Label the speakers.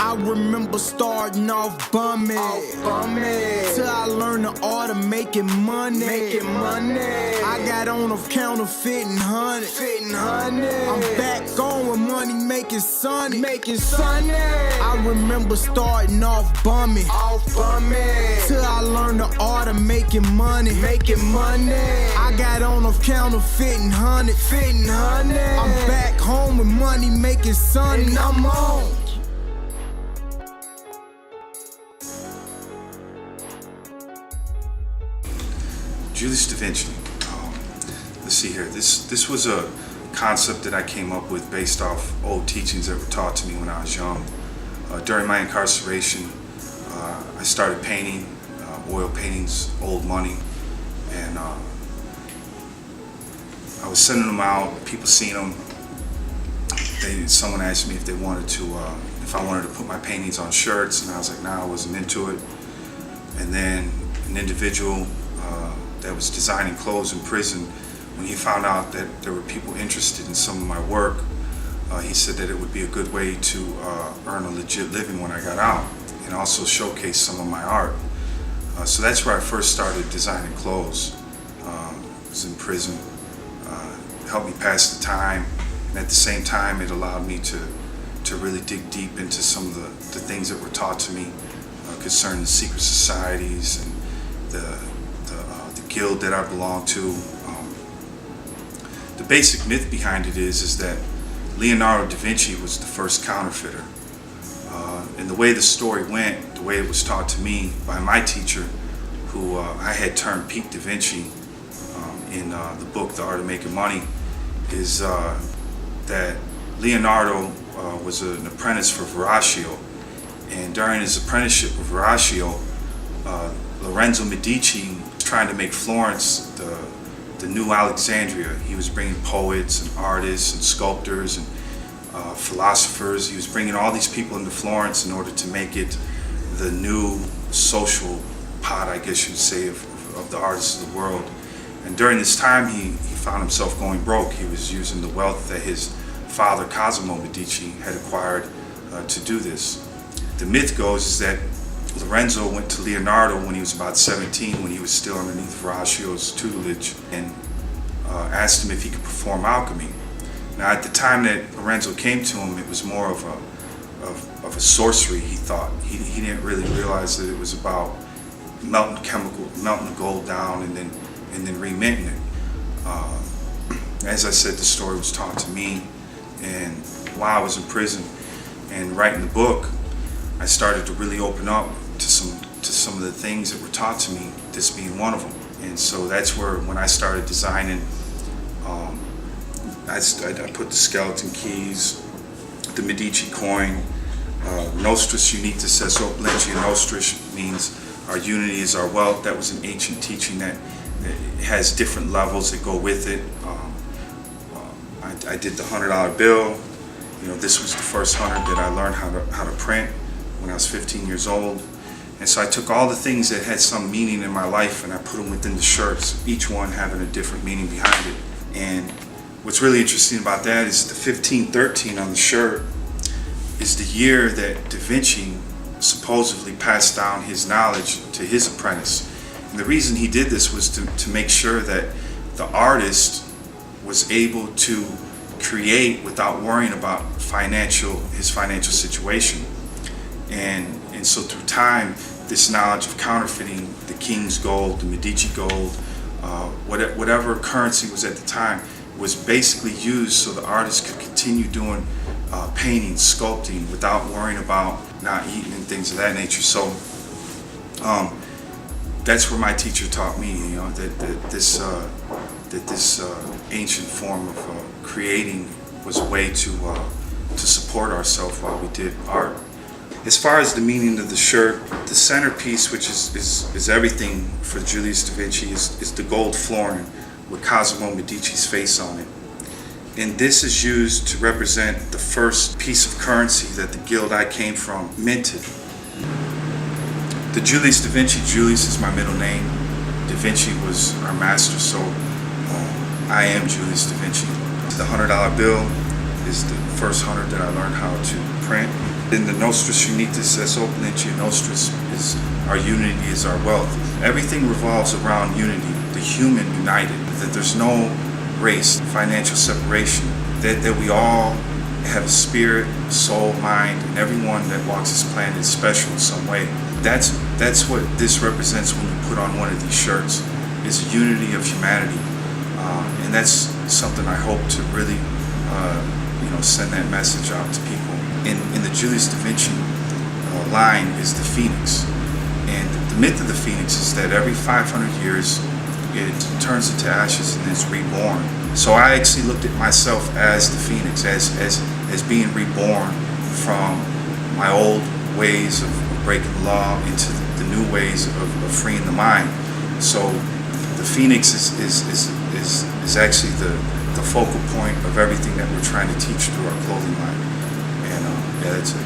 Speaker 1: I remember starting off bumming, till I learned the art of making money. I got on of counterfeiting honey. I'm back on with money making sunny. I remember starting off bumming, till I learned the art of making money. I got on of counterfeiting honey. I'm back home with money making sunny. And I'm on.
Speaker 2: Julius Davinci. Let's see here. This was a concept that I came up with based off old teachings that were taught to me when I was young. During my incarceration, I started painting oil paintings, old money, and I was sending them out. People seen them. Someone asked me if they wanted to, if I wanted to put my paintings on shirts, and I was like, nah, I wasn't into it. And then an individual that was designing clothes in prison, when he found out that there were people interested in some of my work, he said that it would be a good way to earn a legit living when I got out and also showcase some of my art. So that's where I first started designing clothes. I was in prison. It helped me pass the time, and at the same time it allowed me to really dig deep into some of the things that were taught to me concerning the secret societies and the guild that I belong to. The basic myth behind it is that Leonardo da Vinci was the first counterfeiter. And the way the story went, the way it was taught to me by my teacher, who I had termed Peak Da Vinci in the book The Art of Making Money, is that Leonardo was an apprentice for Verrocchio. And during his apprenticeship with Verrocchio, Lorenzo Medici trying to make Florence the new Alexandria. He was bringing poets and artists and sculptors and philosophers. He was bringing all these people into Florence in order to make it the new social pot, I guess you'd say, of the artists of the world. And during this time, he found himself going broke. He was using the wealth that his father, Cosimo Medici, had acquired to do this. The myth goes is that Lorenzo went to Leonardo when he was about 17, when he was still underneath Verrocchio's tutelage, and asked him if he could perform alchemy. Now, at the time that Lorenzo came to him, it was more of a sorcery, he thought. He didn't really realize that it was about melting the gold down and then reminting it. As I said, the story was taught to me, and while I was in prison and writing the book, I started to really open up to some of the things that were taught to me, this being one of them. And so that's where, when I started designing, I put the skeleton keys, the Medici coin, Nostris Unitas ses opulentia Nostris means our unity is our wealth. That was an ancient teaching that has different levels that go with it. I did the $100 bill. You know, this was the first 100 that I learned how to print when I was 15 years old. And so I took all the things that had some meaning in my life and I put them within the shirts, each one having a different meaning behind it. And what's really interesting about that is the 1513 on the shirt is the year that Da Vinci supposedly passed down his knowledge to his apprentice. And the reason he did this was to make sure that the artist was able to create without worrying about his financial situation. And so through time, this knowledge of counterfeiting the king's gold, the Medici gold, whatever currency was at the time, was basically used so the artist could continue doing painting, sculpting, without worrying about not eating and things of that nature. So that's where my teacher taught me, you know, that this ancient form of creating was a way to support ourselves while we did art. As far as the meaning of the shirt, the centerpiece, which is everything for Julius Da Vinci, is the gold florin with Cosimo Medici's face on it. And this is used to represent the first piece of currency that the guild I came from minted. The Julius Da Vinci, Julius is my middle name. Da Vinci was our master, so I am Julius Da Vinci. the $100 bill is the first 100 that I learned how to print. In the Nostris Unitas es Opulentiae Nostris is our unity is our wealth. Everything revolves around unity, the human united, that there's no race, financial separation, that we all have a spirit, soul, mind, and everyone that walks this planet is special in some way. That's what this represents when you put on one of these shirts, is a unity of humanity. And that's something I hope to really send that message out to people. In the Julius Davinci line is the phoenix. And the myth of the phoenix is that every 500 years it turns into ashes and is reborn. So I actually looked at myself as the phoenix, as being reborn from my old ways of breaking the law into the new ways of freeing the mind. So the phoenix is actually the focal point of everything that we're trying to teach through our clothing line. And yeah, that's it.